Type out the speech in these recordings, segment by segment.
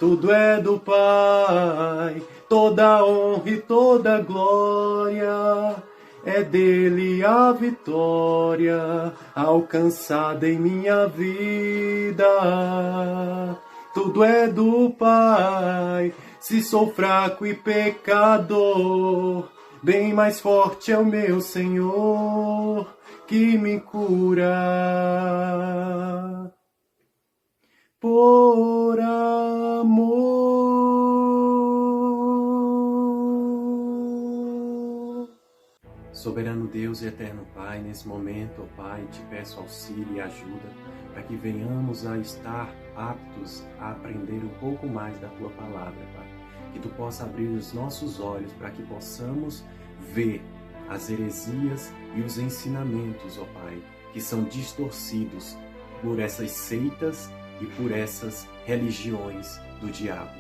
tudo é do Pai, toda honra e toda glória. É dele a vitória alcançada em minha vida. Tudo é do Pai, se sou fraco e pecador, bem mais forte é o meu Senhor que me cura. Por amor. Soberano Deus e eterno Pai, nesse momento, ó Pai, te peço auxílio e ajuda para que venhamos a estar aptos a aprender um pouco mais da Tua Palavra, Pai. Que Tu possa abrir os nossos olhos para que possamos ver as heresias e os ensinamentos, ó Pai, que são distorcidos por essas seitas e por essas religiões do diabo.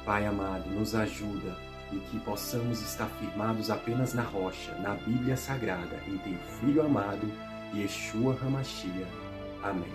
Pai amado, nos ajuda e que possamos estar firmados apenas na rocha, na Bíblia Sagrada, em Teu Filho amado, Yeshua HaMashiach. Amém.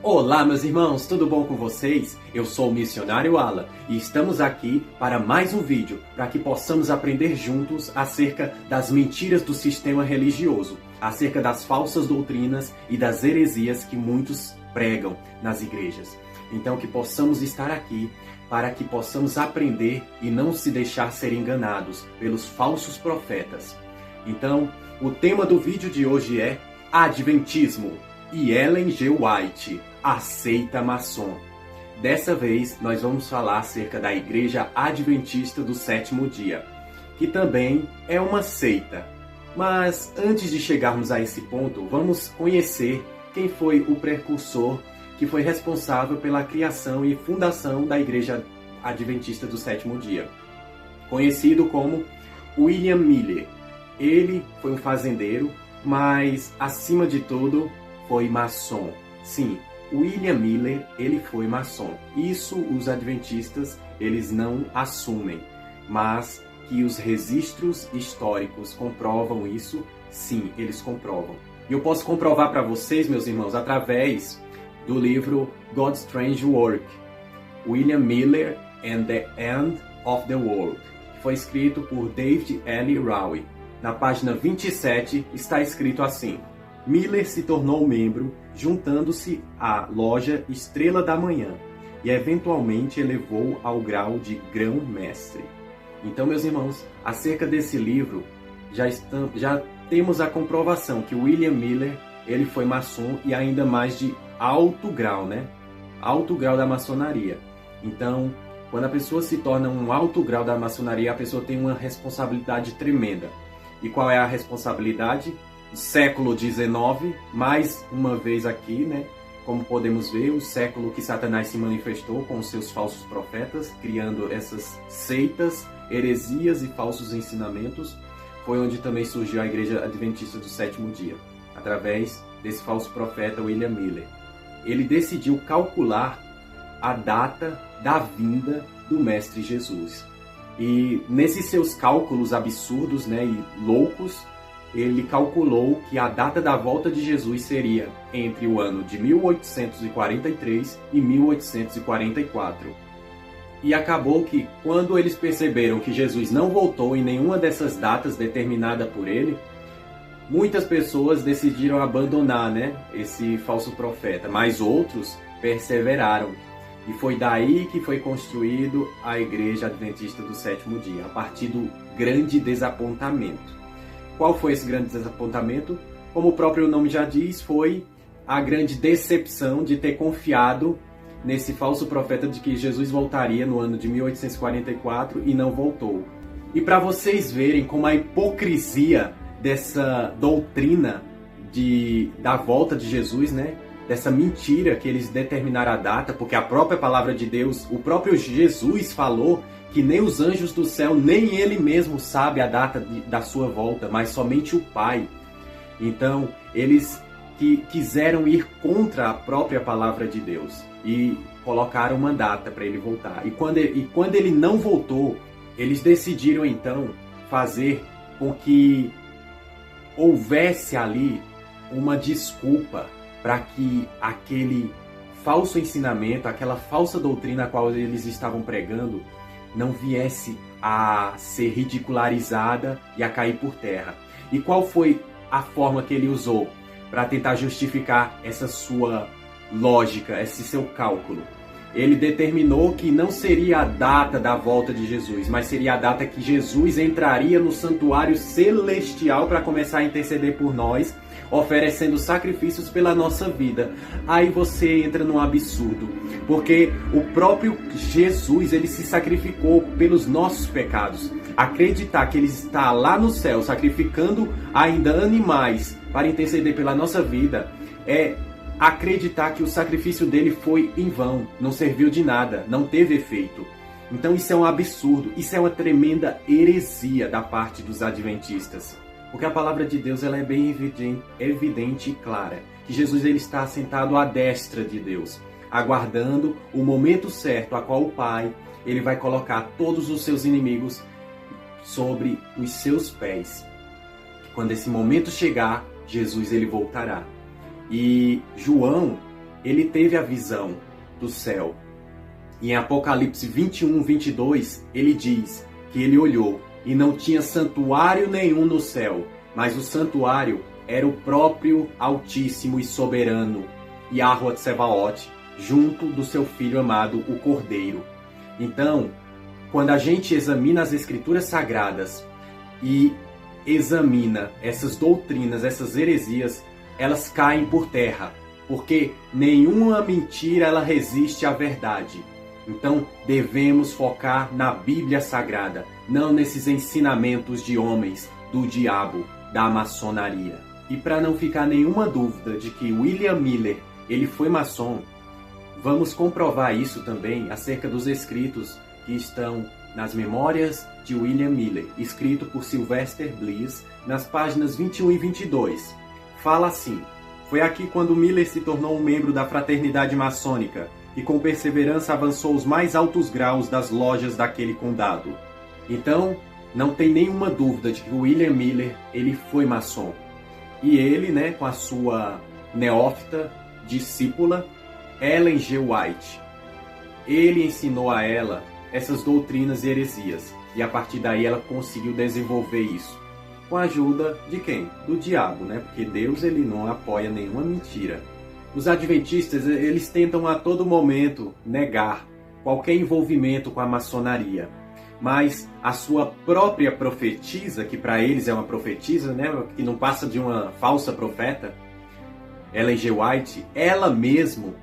Olá, meus irmãos, tudo bom com vocês? Eu sou o missionário Alan e estamos aqui para mais um vídeo para que possamos aprender juntos acerca das mentiras do sistema religioso, acerca das falsas doutrinas e das heresias que muitos pregam nas igrejas. Então que possamos estar aqui para que possamos aprender e não se deixar ser enganados pelos falsos profetas. Então, o tema do vídeo de hoje é Adventismo e Ellen G. White, a seita maçom. Dessa vez, nós vamos falar acerca da Igreja Adventista do Sétimo Dia, que também é uma seita. Mas antes de chegarmos a esse ponto, vamos conhecer quem foi o precursor que foi responsável pela criação e fundação da Igreja Adventista do Sétimo Dia, conhecido como William Miller. Ele foi um fazendeiro, mas acima de tudo foi maçom. Sim, William Miller, ele foi maçom. Isso os adventistas, eles não assumem, mas que os registros históricos comprovam isso, sim, eles comprovam. E eu posso comprovar para vocês, meus irmãos, através do livro God's Strange Work, William Miller and the End of the World, que foi escrito por David L. Rowe. Na página 27 está escrito assim: Miller se tornou membro, juntando-se à loja Estrela da Manhã, e eventualmente elevou ao grau de grão-mestre. Então, meus irmãos, acerca desse livro, já temos a comprovação que William Miller, ele foi maçom e ainda mais de alto grau, né? Alto grau da maçonaria. Então, quando a pessoa se torna um alto grau da maçonaria, a pessoa tem uma responsabilidade tremenda. E qual é a responsabilidade? Século XIX, mais uma vez aqui, né? Como podemos ver, o século que Satanás se manifestou com os seus falsos profetas, criando essas seitas, heresias e falsos ensinamentos, foi onde também surgiu a Igreja Adventista do Sétimo Dia, através desse falso profeta William Miller. Ele decidiu calcular a data da vinda do Mestre Jesus. E nesses seus cálculos absurdos, né, e loucos, ele calculou que a data da volta de Jesus seria entre o ano de 1843 e 1844. E acabou que, quando eles perceberam que Jesus não voltou em nenhuma dessas datas determinada por ele, muitas pessoas decidiram abandonar, né, esse falso profeta, mas outros perseveraram. E foi daí que foi construído a Igreja Adventista do Sétimo Dia, a partir do grande desapontamento. Qual foi esse grande desapontamento? Como o próprio nome já diz, foi a grande decepção de ter confiado nesse falso profeta de que Jesus voltaria no ano de 1844 e não voltou. E para vocês verem como a hipocrisia dessa doutrina da volta de Jesus, né? Dessa mentira que eles determinaram a data, porque a própria palavra de Deus, o próprio Jesus falou que nem os anjos do céu, nem ele mesmo sabe a data da sua volta, mas somente o Pai. Então, eles quiseram ir contra a própria palavra de Deus e colocaram uma data para ele voltar. E quando ele não voltou, eles decidiram então fazer com que houvesse ali uma desculpa para que aquele falso ensinamento, aquela falsa doutrina a qual eles estavam pregando, não viesse a ser ridicularizada e a cair por terra. E qual foi a forma que ele usou para tentar justificar essa sua lógica, esse seu cálculo? Ele determinou que não seria a data da volta de Jesus, mas seria a data que Jesus entraria no santuário celestial para começar a interceder por nós, oferecendo sacrifícios pela nossa vida. Aí você entra num absurdo, porque o próprio Jesus, ele se sacrificou pelos nossos pecados. Acreditar que ele está lá no céu, sacrificando ainda animais para interceder pela nossa vida, é acreditar que o sacrifício dele foi em vão, não serviu de nada, não teve efeito. Então isso é um absurdo, isso é uma tremenda heresia da parte dos adventistas. Porque a palavra de Deus ela é bem evidente e clara, que Jesus ele está sentado à destra de Deus, aguardando o momento certo a qual o Pai ele vai colocar todos os seus inimigos sobre os seus pés. Quando esse momento chegar, Jesus ele voltará. E João, ele teve a visão do céu. E em Apocalipse 21, 22, ele diz que ele olhou e não tinha santuário nenhum no céu, mas o santuário era o próprio Altíssimo e Soberano, Yahweh Tsebaoth, junto do seu Filho amado, o Cordeiro. Então, quando a gente examina as Escrituras Sagradas e examina essas doutrinas, essas heresias, elas caem por terra, porque nenhuma mentira ela resiste à verdade. Então devemos focar na Bíblia Sagrada, não nesses ensinamentos de homens, do diabo, da maçonaria. E para não ficar nenhuma dúvida de que William Miller ele foi maçom, vamos comprovar isso também acerca dos escritos que estão nas Memórias de William Miller, escrito por Sylvester Bliss, nas páginas 21 e 22. Fala assim: foi aqui quando Miller se tornou um membro da fraternidade maçônica e com perseverança avançou os mais altos graus das lojas daquele condado. Então, não tem nenhuma dúvida de que William Miller ele foi maçom. E ele, com a sua neófita discípula, Ellen G. White, ele ensinou a ela essas doutrinas e heresias. E a partir daí ela conseguiu desenvolver isso. Com a ajuda de quem? Do diabo, Porque Deus ele não apoia nenhuma mentira. Os adventistas, eles tentam a todo momento negar qualquer envolvimento com a maçonaria. Mas a sua própria profetisa, que para eles é uma profetisa, que não passa de uma falsa profeta, Ellen G. White, ela mesmo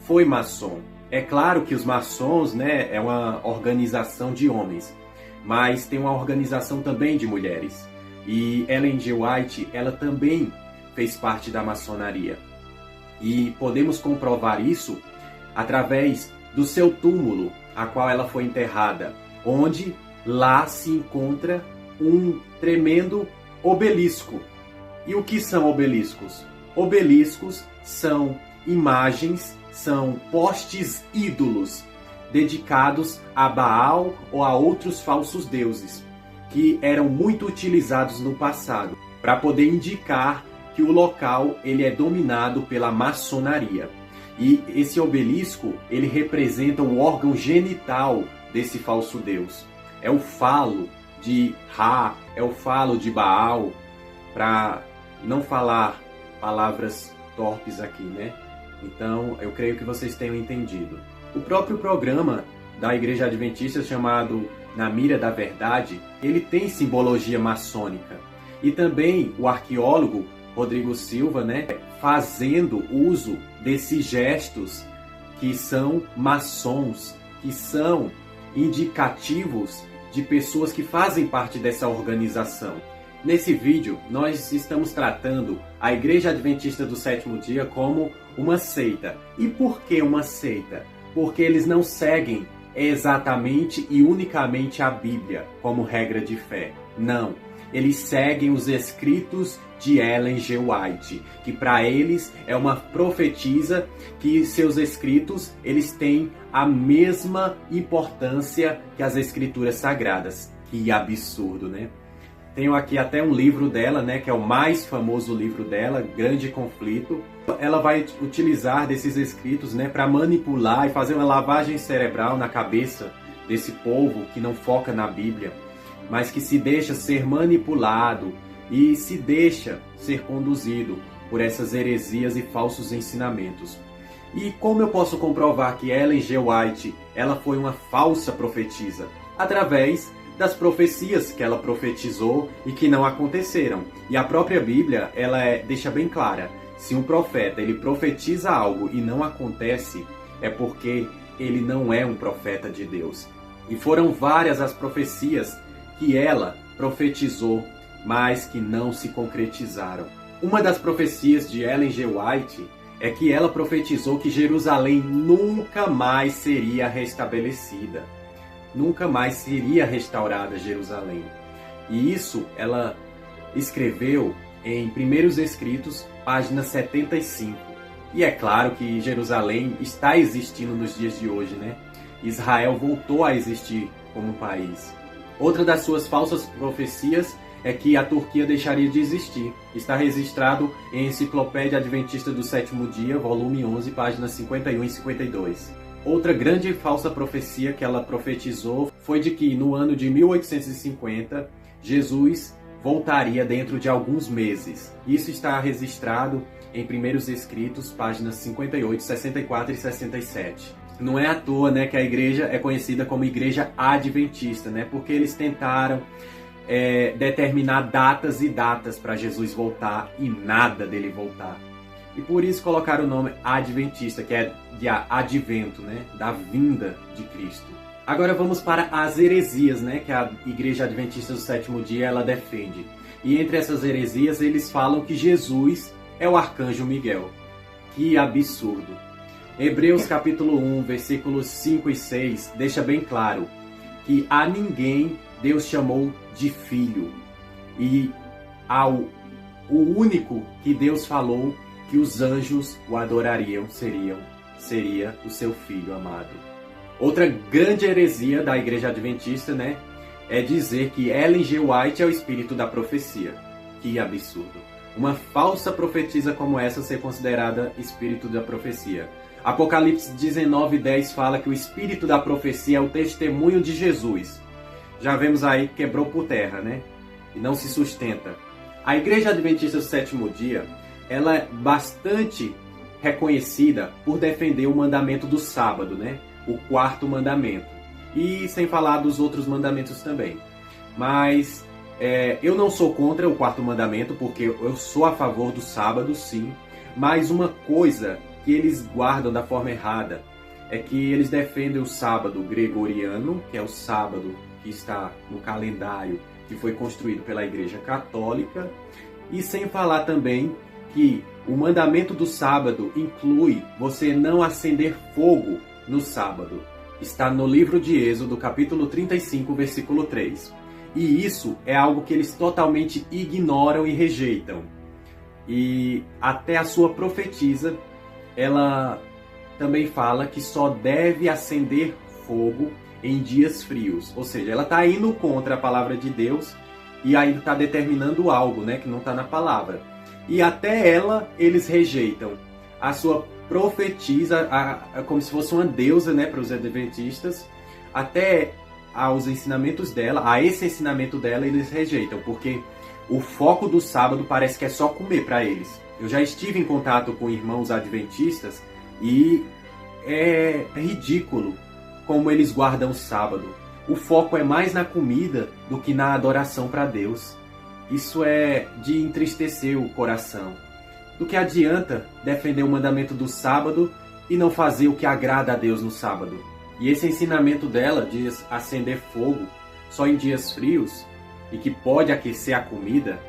foi maçom. É claro que os maçons, é uma organização de homens, mas tem uma organização também de mulheres. E Ellen G. White, ela também fez parte da maçonaria. E podemos comprovar isso através do seu túmulo, a qual ela foi enterrada, onde lá se encontra um tremendo obelisco. E o que são obeliscos? Obeliscos são imagens, são postes ídolos dedicados a Baal ou a outros falsos deuses, que eram muito utilizados no passado, para poder indicar que o local ele é dominado pela maçonaria. E esse obelisco, ele representa o órgão genital desse falso deus. É o falo de Ra, é o falo de Baal, para não falar palavras torpes aqui, Então, eu creio que vocês tenham entendido. O próprio programa da Igreja Adventista, chamado Na Mira da Verdade, ele tem simbologia maçônica. E também o arqueólogo Rodrigo Silva, fazendo uso desses gestos que são maçons, que são indicativos de pessoas que fazem parte dessa organização. Nesse vídeo, nós estamos tratando a Igreja Adventista do Sétimo Dia como uma seita. E por que uma seita? Porque eles não seguem exatamente e unicamente a Bíblia como regra de fé. Não. Eles seguem os escritos de Ellen G. White, que para eles é uma profetisa, que seus escritos eles têm a mesma importância que as escrituras sagradas. Que absurdo, Tenho aqui até um livro dela, né, que é o mais famoso livro dela, Grande Conflito. Ela vai utilizar desses escritos, né, para manipular e fazer uma lavagem cerebral na cabeça desse povo que não foca na Bíblia, mas que se deixa ser manipulado e se deixa ser conduzido por essas heresias e falsos ensinamentos. E como eu posso comprovar que Ellen G. White ela foi uma falsa profetisa? Através das profecias que ela profetizou e que não aconteceram. E a própria Bíblia ela deixa bem clara, se um profeta ele profetiza algo e não acontece, é porque ele não é um profeta de Deus. E foram várias as profecias que ela profetizou, mas que não se concretizaram. Uma das profecias de Ellen G. White é que ela profetizou que Jerusalém nunca mais seria restabelecida. Nunca mais seria restaurada Jerusalém. E isso ela escreveu em Primeiros Escritos, página 75. E é claro que Jerusalém está existindo nos dias de hoje, né? Israel voltou a existir como país. Outra das suas falsas profecias é que a Turquia deixaria de existir. Está registrado em Enciclopédia Adventista do Sétimo Dia, volume 11, páginas 51 e 52. Outra grande falsa profecia que ela profetizou foi de que no ano de 1850, Jesus voltaria dentro de alguns meses. Isso está registrado em Primeiros Escritos, páginas 58, 64 e 67. Não é à toa, né, que a igreja é conhecida como Igreja Adventista, né, porque eles tentaram determinar datas e datas para Jesus voltar e nada dele voltar. E por isso colocaram o nome Adventista, que é de advento, né, da vinda de Cristo. Agora vamos para as heresias, né, que a Igreja Adventista do Sétimo Dia ela defende. E entre essas heresias eles falam que Jesus é o arcanjo Miguel. Que absurdo! Hebreus capítulo 1, versículos 5 e 6 deixa bem claro que a ninguém Deus chamou de filho. E o único que Deus falou que os anjos o adorariam seria o seu filho amado. Outra grande heresia da Igreja Adventista, né, é dizer que Ellen G. White é o espírito da profecia. Que absurdo! Uma falsa profetisa como essa ser considerada espírito da profecia. Apocalipse 19:10 fala que o espírito da profecia é o testemunho de Jesus. Já vemos aí que quebrou por terra, né? E não se sustenta. A Igreja Adventista do Sétimo Dia, ela é bastante reconhecida por defender o mandamento do sábado, né? O quarto mandamento. E sem falar dos outros mandamentos também. Mas eu não sou contra o quarto mandamento, porque eu sou a favor do sábado, sim. Mas uma coisa que eles guardam da forma errada é que eles defendem o sábado gregoriano, que é o sábado que está no calendário que foi construído pela Igreja Católica, e sem falar também que o mandamento do sábado inclui você não acender fogo no sábado. Está no livro de Êxodo, capítulo 35, versículo 3. E isso é algo que eles totalmente ignoram e rejeitam. E até a sua profetisa, ela também fala que só deve acender fogo em dias frios. Ou seja, ela está indo contra a palavra de Deus e ainda está determinando algo, né, que não está na palavra. E até ela, eles rejeitam. A sua profetisa, como se fosse uma deusa, né, para os adventistas. Até aos ensinamentos dela, a esse ensinamento dela, eles rejeitam. Porque o foco do sábado parece que é só comer para eles. Eu já estive em contato com irmãos adventistas e é ridículo como eles guardam o sábado. O foco é mais na comida do que na adoração para Deus. Isso é de entristecer o coração. Do que adianta defender o mandamento do sábado e não fazer o que agrada a Deus no sábado? E esse ensinamento dela de acender fogo só em dias frios e que pode aquecer a comida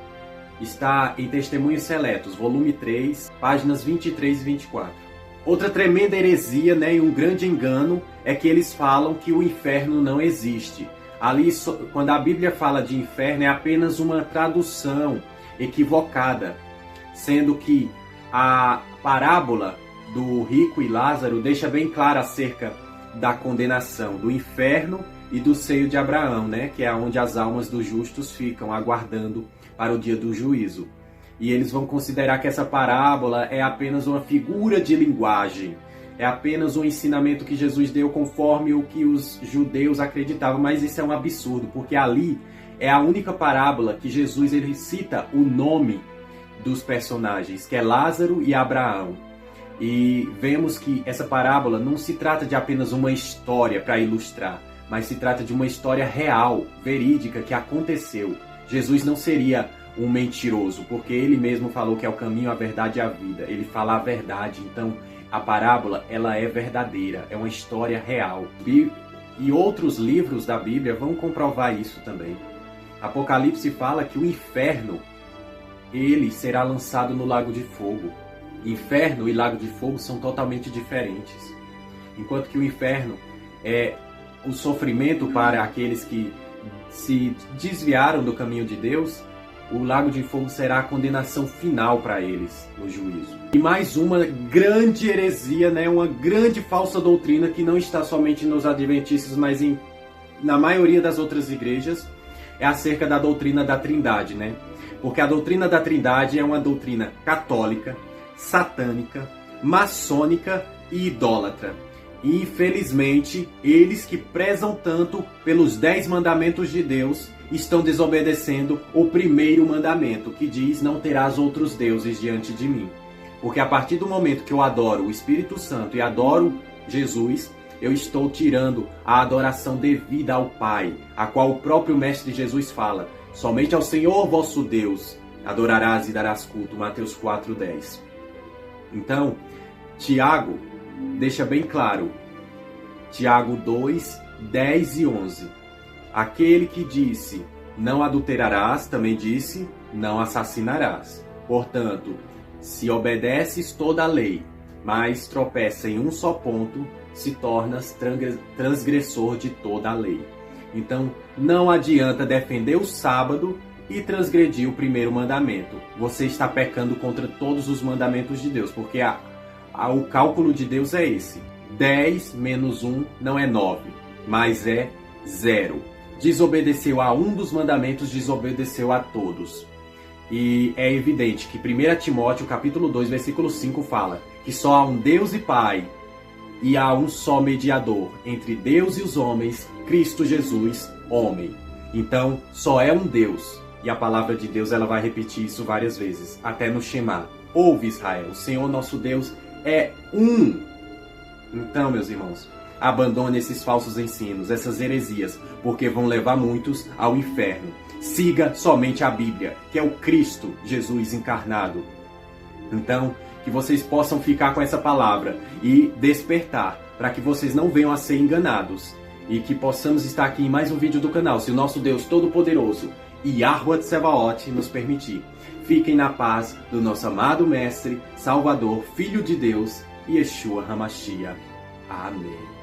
está em Testemunhos Seletos, volume 3, páginas 23 e 24. Outra tremenda heresia, né, e um grande engano é que eles falam que o inferno não existe. Ali, quando a Bíblia fala de inferno, é apenas uma tradução equivocada, sendo que a parábola do rico e Lázaro deixa bem claro acerca da condenação do inferno e do seio de Abraão, né? Que é onde as almas dos justos ficam aguardando para o dia do juízo. E eles vão considerar que essa parábola é apenas uma figura de linguagem, é apenas um ensinamento que Jesus deu conforme o que os judeus acreditavam, mas isso é um absurdo, porque ali é a única parábola que Jesus ele cita o nome dos personagens, que é Lázaro e Abraão. E vemos que essa parábola não se trata de apenas uma história para ilustrar, mas se trata de uma história real, verídica, que aconteceu. Jesus não seria um mentiroso, porque ele mesmo falou que é o caminho, a verdade e a vida. Ele fala a verdade, então a parábola ela é verdadeira, é uma história real. E outros livros da Bíblia vão comprovar isso também. Apocalipse fala que o inferno ele será lançado no lago de fogo. Inferno e lago de fogo são totalmente diferentes. Enquanto que o inferno é o sofrimento para aqueles que se desviaram do caminho de Deus, o lago de fogo será a condenação final para eles no juízo. E mais uma grande heresia, né? Uma grande falsa doutrina que não está somente nos adventistas, mas na maioria das outras igrejas, é acerca da doutrina da Trindade, né? Porque a doutrina da Trindade é uma doutrina católica, satânica, maçônica e idólatra. E infelizmente, eles que prezam tanto pelos 10 mandamentos de Deus estão desobedecendo o primeiro mandamento, que diz: não terás outros deuses diante de mim. Porque a partir do momento que eu adoro o Espírito Santo e adoro Jesus, eu estou tirando a adoração devida ao Pai, a qual o próprio Mestre Jesus fala: somente ao Senhor vosso Deus adorarás e darás culto. Mateus 4:10. Então, Tiago deixa bem claro, Tiago 2, 10 e 11. Aquele que disse, não adulterarás, também disse, não assassinarás. Portanto, se obedeces toda a lei, mas tropeça em um só ponto, se tornas transgressor de toda a lei. Então, não adianta defender o sábado e transgredir o primeiro mandamento. Você está pecando contra todos os mandamentos de Deus, porque o cálculo de Deus é esse. 10 menos 1 não é 9, mas é 0. Desobedeceu a um dos mandamentos, desobedeceu a todos. E é evidente que 1 Timóteo capítulo 2, versículo 5 fala que só há um Deus e Pai e há um só mediador entre Deus e os homens, Cristo Jesus, homem. Então, só é um Deus. E a palavra de Deus ela vai repetir isso várias vezes, até no Shema. Ouve, Israel, o Senhor nosso Deus é um. Então, meus irmãos, abandone esses falsos ensinos, essas heresias, porque vão levar muitos ao inferno. Siga somente a Bíblia, que é o Cristo Jesus encarnado. Então, que vocês possam ficar com essa palavra e despertar, para que vocês não venham a ser enganados. E que possamos estar aqui em mais um vídeo do canal, se o nosso Deus Todo-Poderoso, Yahuwah Tsebaot, nos permitir. Fiquem na paz do nosso amado Mestre, Salvador, Filho de Deus, Yeshua HaMashiach. Amém.